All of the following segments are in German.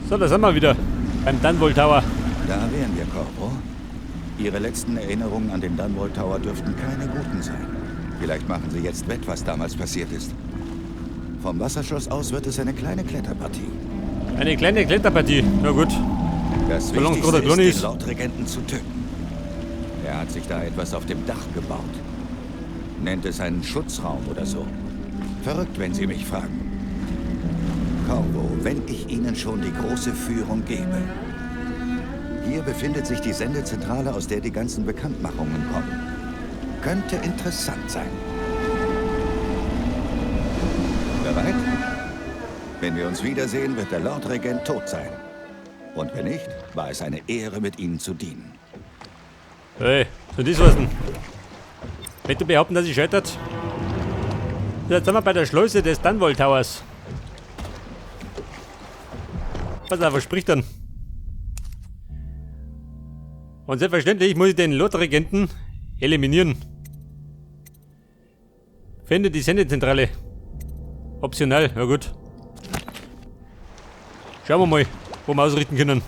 So, da sind wir wieder. Beim Dunwall Tower. Da wären wir, Corvo. Ihre letzten Erinnerungen an den Dunwall Tower dürften keine guten sein. Vielleicht machen Sie jetzt wett, was damals passiert ist. Vom Wasserschloss aus wird es eine kleine Kletterpartie. Eine kleine Kletterpartie. Na gut. Das Solange Wichtigste es drin ist, ist. den Lordregenten zu töten. Er hat sich da etwas auf dem Dach gebaut. Nennt es einen Schutzraum oder so. Verrückt, wenn Sie mich fragen. Corvo, wenn ich Ihnen schon die große Führung gebe. Hier befindet sich die Sendezentrale, aus der die ganzen Bekanntmachungen kommen. Könnte interessant sein. Bereit? Wenn wir uns wiedersehen, wird der Lordregent tot sein. Und wenn nicht, war es eine Ehre, mit Ihnen zu dienen. Hey, so das was denn? Wenn du behaupten, dass ich scheitert? Jetzt sind wir bei der Schleuse des Dunwall Towers. Pass auf, was spricht dann? Und selbstverständlich muss ich den Lordregenten eliminieren. Finde die Sendezentrale. Optional, ja gut. Schauen wir mal, wo wir ausrichten können.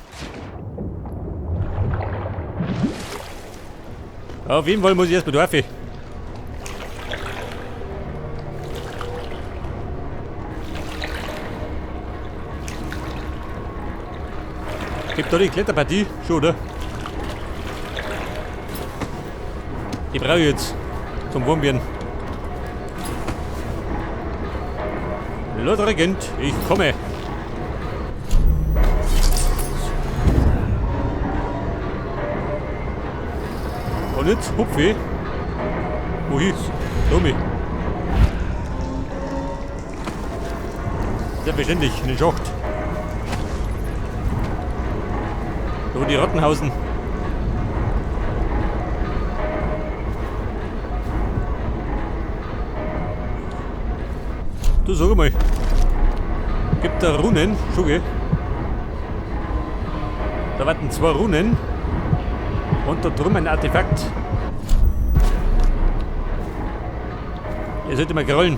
Auf jeden Fall muss ich erst bedarfen. Gibt da die Kletterpartie? Schon, oder? Die brauche ich jetzt zum Warmwerden. Lordregent, ich komme. Und jetzt hupfe ich. Wohin? Tommy. Selbstverständlich, in den Schacht. Da wo die Ratten hausen. Du sag mal. Gibt da Runen? Schon gell? Da warten 2 Runen. Und da drum ein Artefakt. Ihr sollt mal grollen.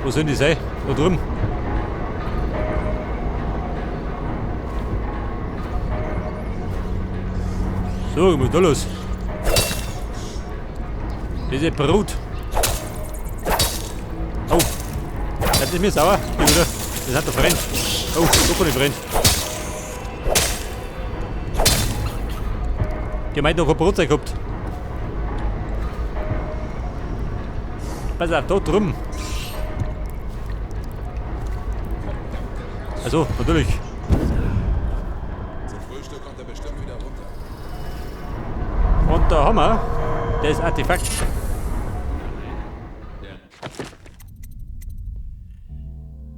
Wo sollen die sein? Da drum. So, was ist da los? Diese Brut. Oh. Das ist mir sauer. Hier wieder. Das hat er brennt. Oh, guck mal, die brennt. Die meint noch ein Brotzeug gehabt. Pass auf, da drum. Also, natürlich. Zum Frühstück kommt er bestimmt wieder runter. Und da haben wir das Artefakt.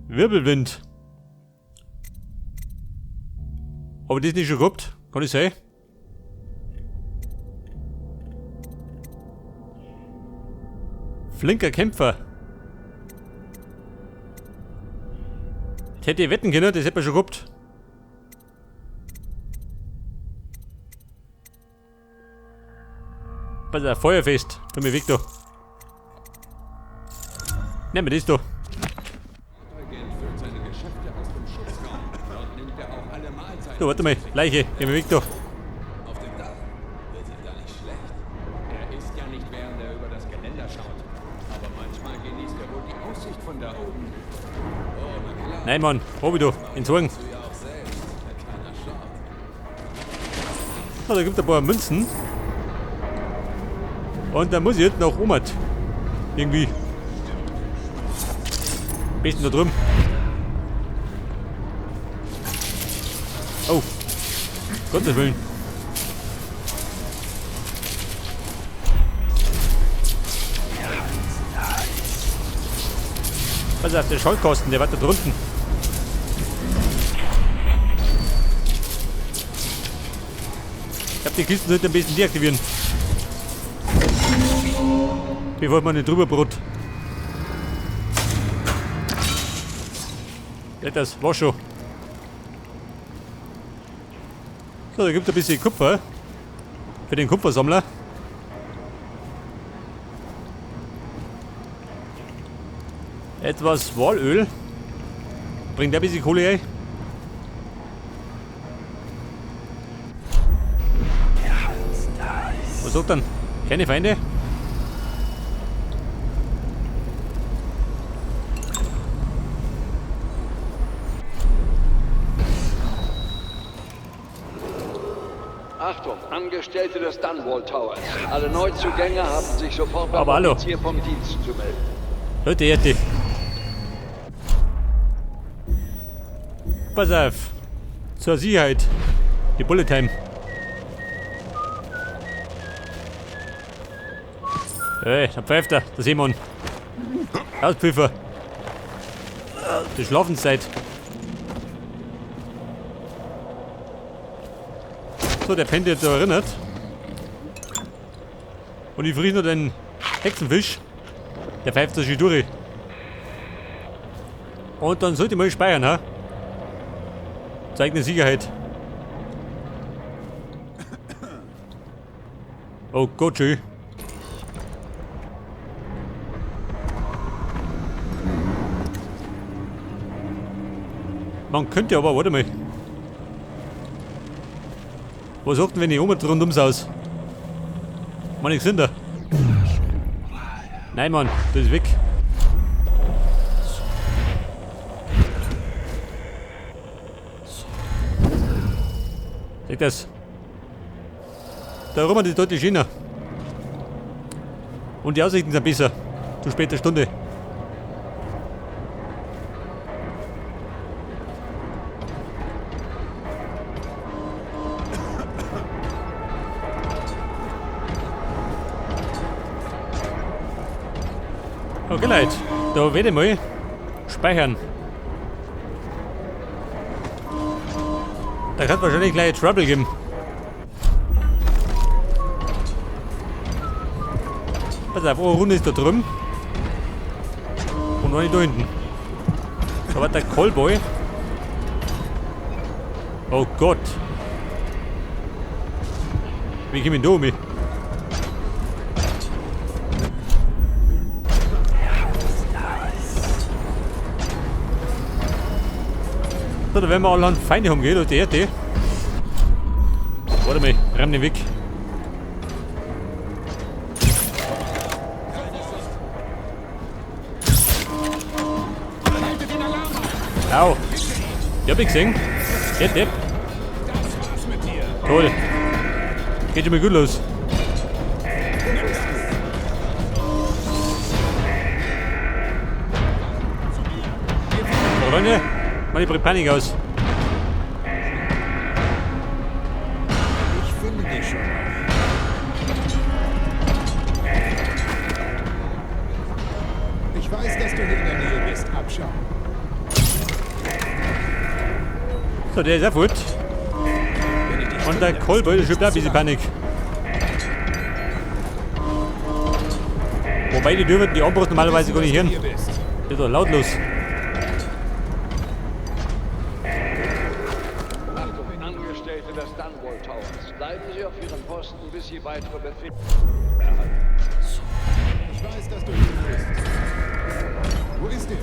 Wirbelwind. Aber das nicht schon gehabt? Kann ich sein? Flinker Kämpfer. Das hätte ich wetten können, das hätte man schon gehabt. Pass auf, Feuerfest. Komm mir weg da. Nehmen wir das da. Führt seine Geschäfte aus dem Schutzraum. Dort nimmt er auch alle Mahlzeiten. So, warte mal. Leiche. Geh mir weg da. Auf dem Dach wird ihm da nicht schlecht. Er isst ja nicht, während er über das Geländer schaut. Aber manchmal genießt er wohl die Aussicht von da oben. Oh, na klar. Nein, Mann. Hab ich da. Entsorgen. Du ja auch selbst, ein kleiner Schott. So, da gibt es ein paar Münzen. Und dann muss ich jetzt nach Omat. Irgendwie. Besten da drüben. Oh. Gottes Willen. Pass auf, der Schaltkasten, der war da drunten. Ich glaube, die Kisten sollten ein bisschen deaktivieren. Bevor man nicht drüber brot. Ja, das war schon. So, da gibt es ein bisschen Kupfer. Für den Kupfersammler. Etwas Walöl. Bringt der ein bisschen Kohle ein? Was sagt dann? Keine Feinde? Achtung, Angestellte des Dunwall Towers. Alle Neuzugänge haben sich sofort beim Aber hallo. Offizier vom Dienst zu melden. Leute. Pass auf. Zur Sicherheit. Die Bullet Time. Hey, da pfeift er. Der Simon. Auspfiffer. Die Schlafenszeit. So, der pennt jetzt da erinnert. Und ich friere noch den Hexenfisch. Der pfeift so schön durch. Und dann sollte ich mal speichern, ha? Zur eigenen Sicherheit. Oh Gott, schön. Man könnte aber, warte mal. Was sagt denn, wenn ich rundums aus? Mann, ich sind da. Nein, Mann, das ist weg. Seht das? Da rum ist dort die Schiene. Und die Aussichten sind besser. Zu später Stunde. Okay, Leute, da werde ich mal speichern. Da kann es wahrscheinlich gleich Trouble geben. Pass auf, eine Runde ist da drüben. Und eine da hinten. Da war der Callboy. Oh Gott. Wie komme ich da um mich? So, da werden wir alle Feinde haben, gell, die Erde. Warte mal, renn den weg. Au! Ich hab ihn gesehen. Der Depp. Toll. Geht schon mal gut los. Freunde, meine bringt Panik aus. Ich finde dich schon. Ich weiß, dass du hier in der Nähe bist. Abschau. So, der ist auch gut. Und der Callboy, der schiebt auch ein bisschen Panik. Wobei die dürfen die Armbrust normalerweise gar nicht hören. Hier bist. Das ist doch lautlos. Achtung, Angestellte des Dunwall Towers. Bleiben Sie auf Ihren Posten, bis Sie weitere Befehle erhalten. Ich weiß, dass du hier bist. Wo ist der?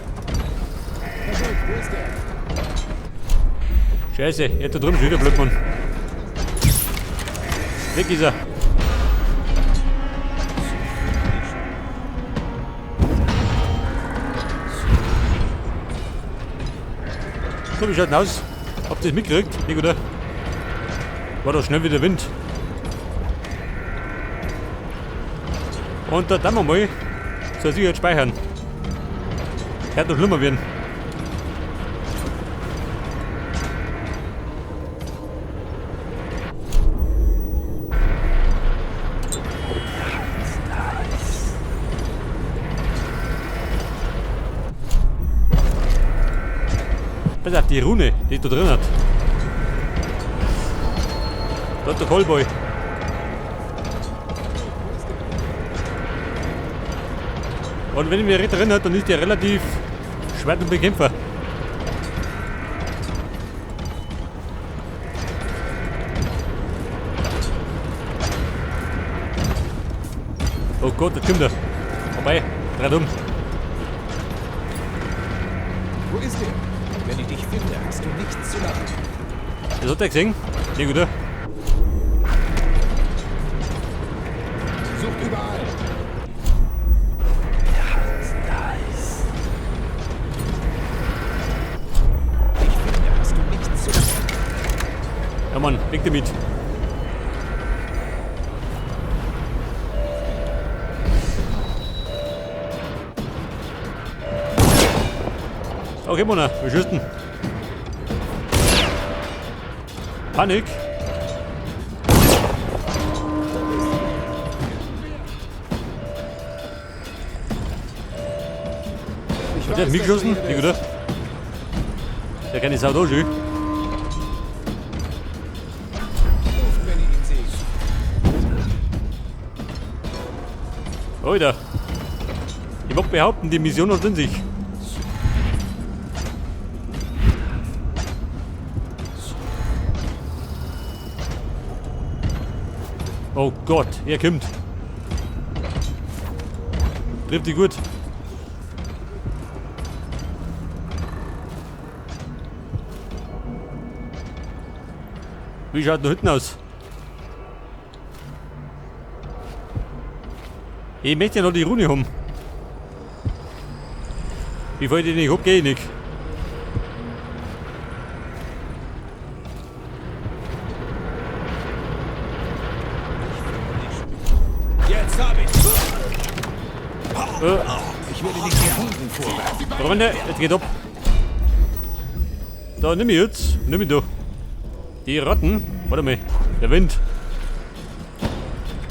Versuch, wo ist der? Scheiße, jetzt da drüben schon wieder Blödmann. Weg ist er. So, wie schaut denn aus? Habt ihr das mitgekriegt? Nicht, oder? War doch schnell wieder Wind. Und da dann wir mal zur Sicherheit speichern. Kann doch schlimmer werden. Pass auf, die Rune, die da drin hat. Da ist der Callboy. Und wenn ich mich recht erinnere, dann ist der relativ schwer zu bekämpfen. Oh Gott, da kommt er. Vorbei, dreht um. Wo ist der? Wenn ich dich finde, hast du nichts zu lachen. Das hat er gesehen. Ja, gut, ja. Sucht überall. Ich finde, hast du nichts zu lachen. Ja, Mann, weg damit. Okay, Mona, wir schießen. Panik. Ich Der hat mich dass du geschossen. hier Wie bist. gut. Der kann die Sau da schön. Ruft, wenn ihr ihn seht. Alter. Ich mag behaupten, die Mission hat in sich. Oh Gott, er kommt. Trifft die gut. Wie schaut denn hinten aus? Ich möchte ja noch die Rune haben. Bevor ich die nicht hab, geh ich nicht. Jetzt hab ich's. Äh, Ich werde dich hier unten vorwerfen. Freunde, jetzt geht ab. Da, nimm ich jetzt. Nimm ich da. Die Ratten. Warte mal. Der Wind.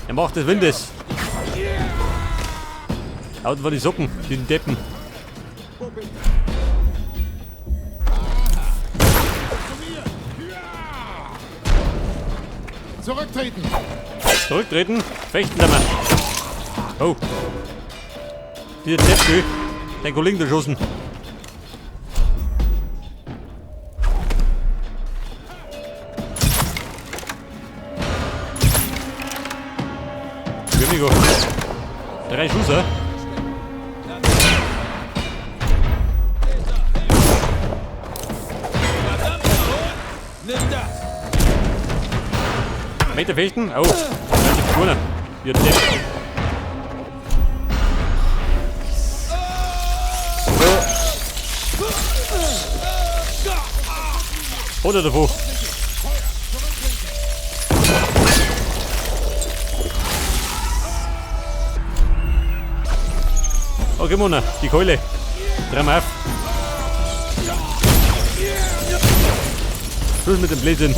Er macht des Windes. Haut von die Socken, die Deppen. Zurücktreten. Zurücktreten. Fechten da mal. Oh. Dieser Depp, dein Kollegen erschossen. Königo. 3 Schusser. Meter fechten. Oh. Vorne. Ihr Depp. Oder davor. Okay, Mona, die Keule. Dreimal auf. Schluss mit dem Blödsinn.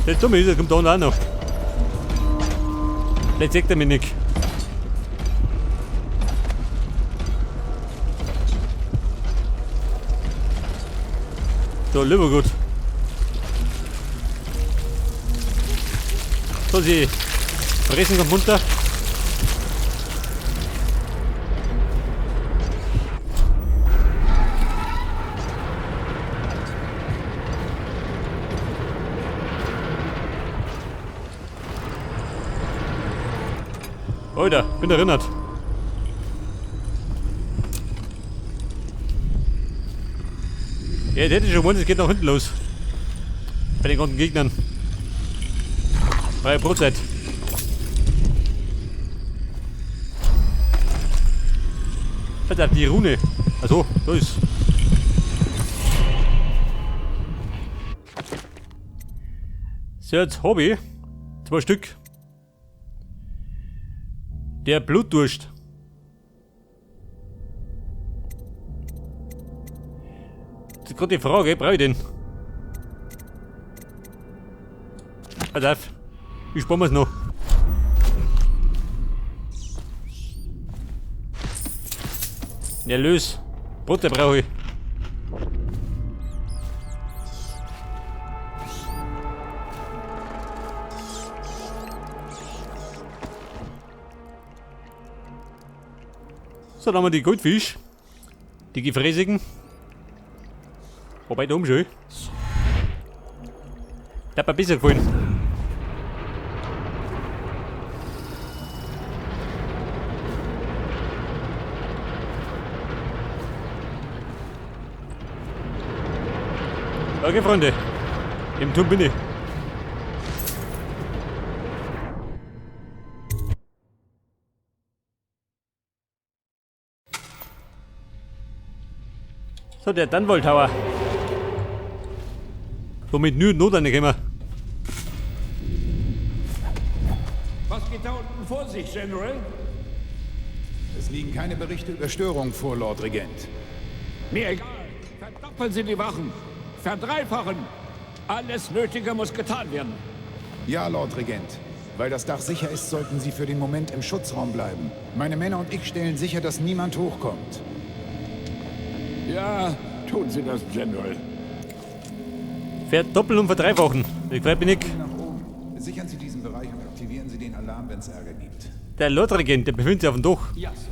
Der Dumme ist, er kommt da unten auch noch. Vielleicht sagt er mich nicht. So, lieber gut. So, sie fressen kommt runter. Alter, bin erinnert. Ja, der hätte schon gewusst, es geht nach hinten los. Bei den ganzen Gegnern. Freie Brotzeit. Alter, die Rune. Achso, da ist. So, jetzt Hobby. 2 Stück. Der Blutdurst. Das ist gerade die Frage, brauche ich den? Pass auf, ich sparen wir es noch. Ja, los. Brote brauche ich. So, dann haben wir die Goldfisch. Die gefräßigen. Wobei, da oben schon. Der hat mir besser gefallen. Okay, Freunde. Im Turm bin ich. So, der Dunwall Tower. So mit Not angekommen. Was geht da unten vor sich, General? Es liegen keine Berichte über Störungen vor, Lord Regent. Mir egal. Verdoppeln Sie die Wachen. Verdreifachen. Alles Nötige muss getan werden. Ja, Lord Regent. Weil das Dach sicher ist, sollten Sie für den Moment im Schutzraum bleiben. Meine Männer und ich stellen sicher, dass niemand hochkommt. Ja, tun Sie das, General. Verdoppeln und verdreifachen. Ich freue mich nicht. Nach oben. Sichern Sie diesen Bereich und aktivieren Sie den Alarm, wenn es Ärger gibt. Der Lordregent, der befindet sich auf dem Dach. Ja, Sir.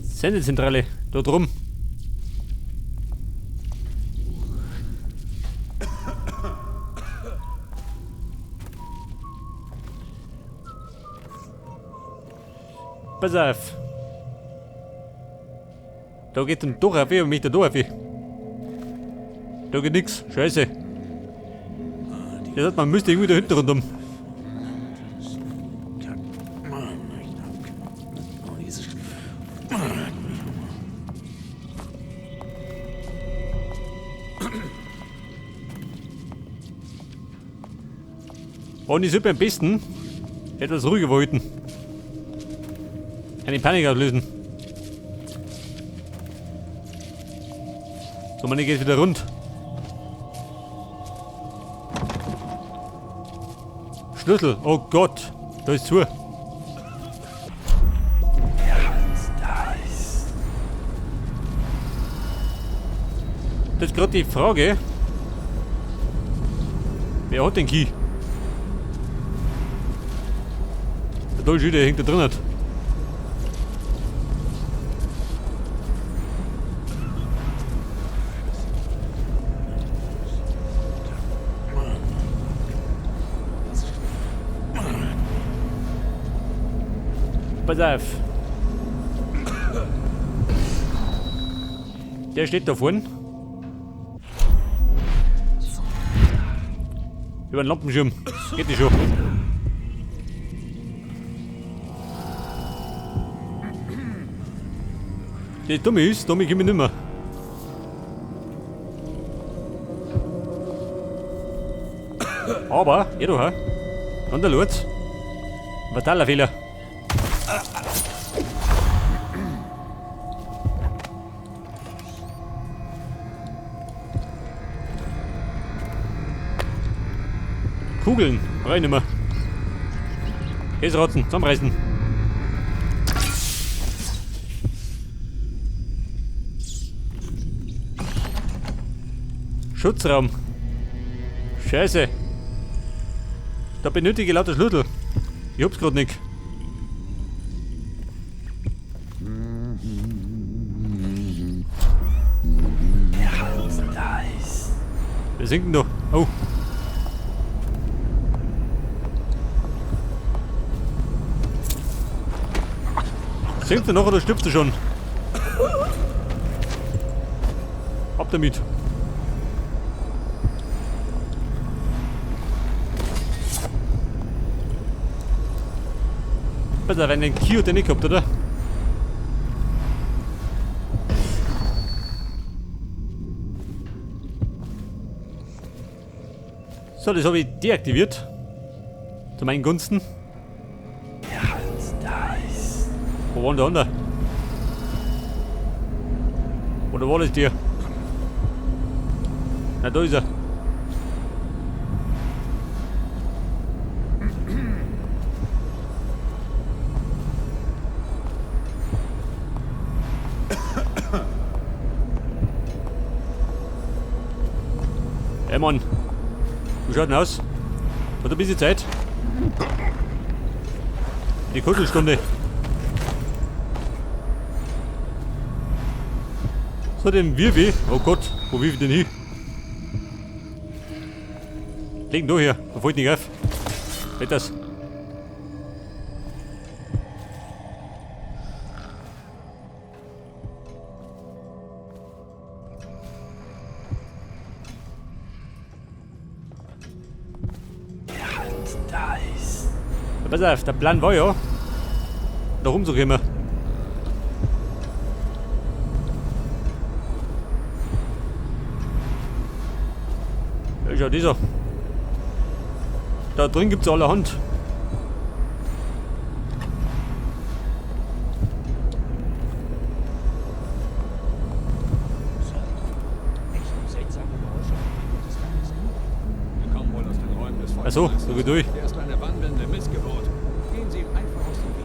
Sendezentrale, da drum. Pass auf. Da geht ein Tor auf und mich da auf. Da geht nix. Scheiße. Das heißt, man müsste irgendwie da hinten rundum. Und ich sollte am besten etwas ruhiger walten. Eine Panik auslösen. So, meine geht wieder rund. Schlüssel, oh Gott, da ist zu. Das ist gerade die Frage. Wer hat den Key? Der Dolch, der hängt da drin. Pass auf. Der steht da vorne. Über den Lampenschirm. Geht nicht schon. Das Dumme ist, damit komme ich nicht mehr. Aber, ja du, an der Lutz. Fataler Fehler. Kugeln, brauch ich nicht mehr. Käseratzen, zusammenreißen. Schutzraum. Scheiße. Da benötige ich lauter Schlüssel. Ich hab's grad nicht. Wer singt denn da? Oh. Singt er noch oder stirbst du schon? Ab damit. Pass auf, wenn den Key hat der nicht gehabt, oder? So, das habe ich deaktiviert. Zu meinen Gunsten. Wo war denn der andere? Oder war das der? Na, da ist er. Hey Mann, wie schaut denn aus? Hat ein bisschen Zeit? Die Kuschelstunde. So, den Wirwi. Oh Gott, wo will ich denn hin? Leg ihn da her, da fällt nicht auf. Nicht das. Pass auf, der Plan war ja, da rumzukommen. Da ist ja dieser. Da drin gibt's allerhand. Wir kommen wohl aus den Räumen des Achso, Volkes. so wie durch. Der